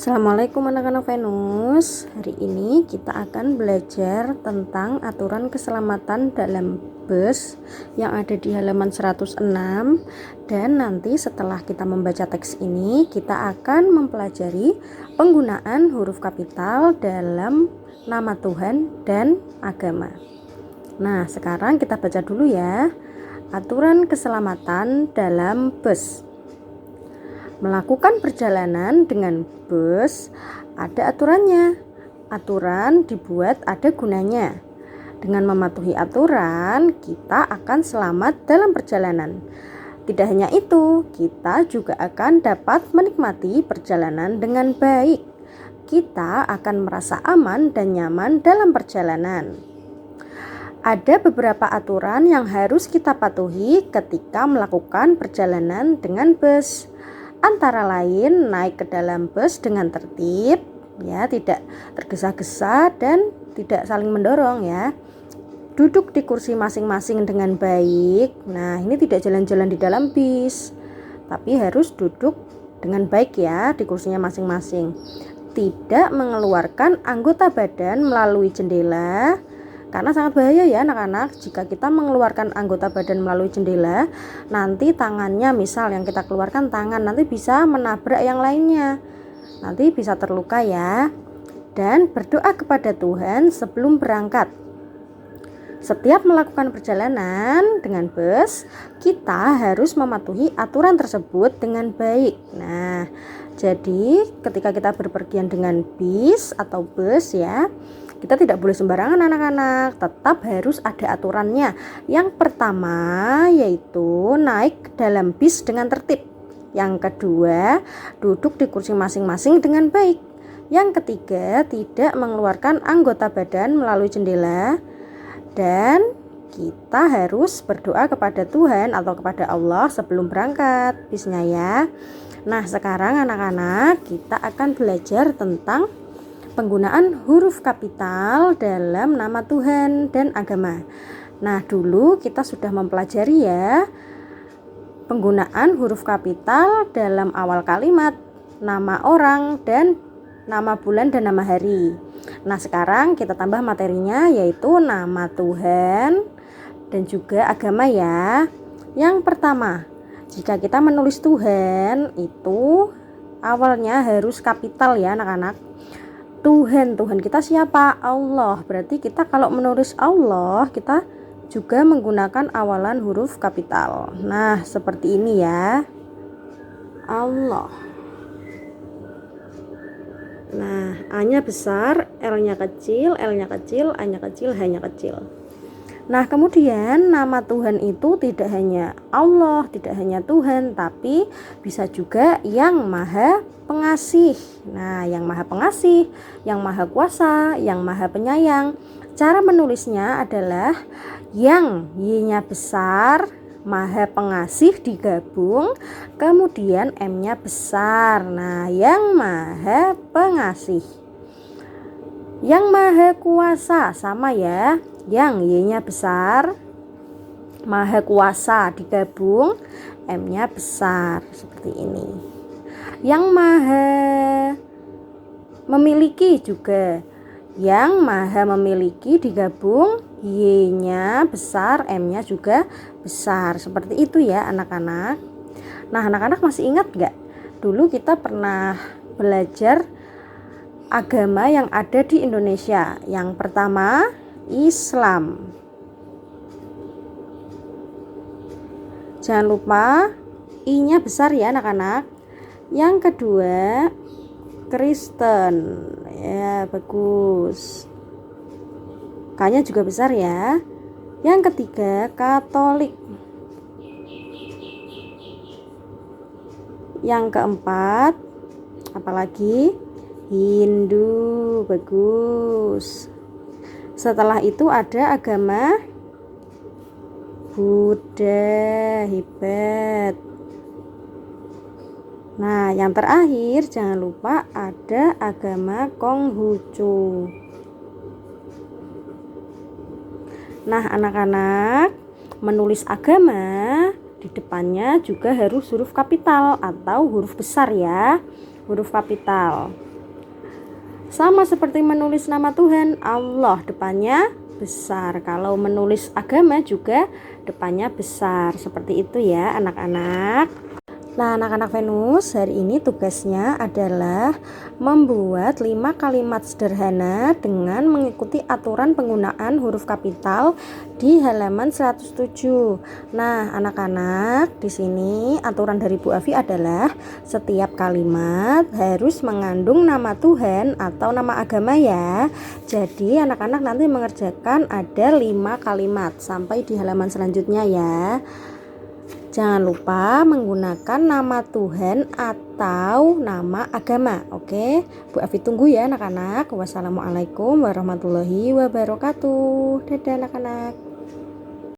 Assalamualaikum anak-anak Venus. Hari ini kita akan belajar tentang aturan keselamatan dalam bus yang ada di halaman 106. Dan nanti setelah kita membaca teks ini, kita akan mempelajari penggunaan huruf kapital dalam nama Tuhan dan agama. Nah, sekarang kita baca dulu ya. Aturan keselamatan dalam bus. Melakukan perjalanan dengan bus ada aturannya. Aturan dibuat ada gunanya. Dengan mematuhi aturan, kita akan selamat dalam perjalanan. Tidak hanya itu, kita juga akan dapat menikmati perjalanan dengan baik. Kita akan merasa aman dan nyaman dalam perjalanan. Ada beberapa aturan yang harus kita patuhi ketika melakukan perjalanan dengan bus. Antara lain naik ke dalam bus dengan tertib, ya, tidak tergesa-gesa dan tidak saling mendorong ya. Duduk di kursi masing-masing dengan baik. Nah, ini tidak jalan-jalan di dalam bis, tapi harus duduk dengan baik ya di kursinya masing-masing. Tidak mengeluarkan anggota badan melalui jendela. Karena sangat bahaya ya anak-anak, jika kita mengeluarkan anggota badan melalui jendela, nanti tangannya, misal yang kita keluarkan tangan, nanti bisa menabrak yang lainnya, nanti bisa terluka ya. Dan berdoa kepada Tuhan sebelum berangkat. Setiap melakukan perjalanan dengan bus, kita harus mematuhi aturan tersebut dengan baik. Nah, jadi ketika kita berpergian dengan bis atau bus ya, kita tidak boleh sembarangan anak-anak, tetap harus ada aturannya. Yang pertama yaitu naik dalam bis dengan tertib. Yang kedua, duduk di kursi masing-masing dengan baik. Yang ketiga, tidak mengeluarkan anggota badan melalui jendela. Dan kita harus berdoa kepada Tuhan atau kepada Allah sebelum berangkat bisnya ya. Nah, sekarang anak-anak kita akan belajar tentang penggunaan huruf kapital dalam nama Tuhan dan agama. Nah, dulu kita sudah mempelajari ya penggunaan huruf kapital dalam awal kalimat, nama orang dan nama bulan dan nama hari. Nah, sekarang kita tambah materinya yaitu nama Tuhan dan juga agama ya. Yang pertama, jika kita menulis Tuhan itu awalnya harus kapital ya anak-anak. Tuhan kita siapa? Allah. Berarti kita kalau menulis Allah, kita juga menggunakan awalan huruf kapital. Nah, seperti ini ya. Allah. Nah, A-nya besar, L-nya kecil, L-nya kecil, A-nya kecil, H-nya kecil. Nah, kemudian nama Tuhan itu tidak hanya Allah, tidak hanya Tuhan, tapi bisa juga yang Maha Pengasih. Nah, yang Maha Pengasih, yang Maha Kuasa, yang Maha Penyayang. Cara menulisnya adalah yang Y-nya besar, Maha Pengasih digabung, kemudian M-nya besar. Nah, yang Maha Pengasih. Yang Maha Kuasa sama ya. Yang Y-nya besar, Maha Kuasa digabung, M-nya besar seperti ini. Yang Maha Memiliki juga, yang Maha Memiliki digabung, Y-nya besar, M-nya juga besar. Seperti itu ya anak-anak. Nah, anak-anak masih ingat gak? Dulu kita pernah belajar agama yang ada di Indonesia. Yang pertama Islam. Jangan lupa I-nya besar ya anak-anak. Yang kedua Kristen. Ya, bagus. K-nya juga besar ya. Yang ketiga Katolik. Yang keempat apalagi? Hindu. Bagus. Setelah itu ada agama Buddha. Hebat. Nah, yang terakhir jangan lupa ada agama Konghucu. Nah, anak-anak, menulis agama di depannya juga harus huruf kapital atau huruf besar ya. Huruf kapital. Sama seperti menulis nama Tuhan, Allah depannya besar. Kalau menulis agama juga depannya besar. Seperti itu ya anak-anak. Nah, anak-anak Venus, hari ini tugasnya adalah membuat 5 kalimat sederhana dengan mengikuti aturan penggunaan huruf kapital di halaman 107. Nah, anak-anak, di sini aturan dari Bu Afi adalah setiap kalimat harus mengandung nama Tuhan atau nama agama ya. Jadi, anak-anak nanti mengerjakan ada 5 kalimat sampai di halaman selanjutnya ya. Jangan lupa menggunakan nama Tuhan atau nama agama. Oke, Bu Afi tunggu ya anak-anak. Wassalamualaikum warahmatullahi wabarakatuh. Dadah anak-anak.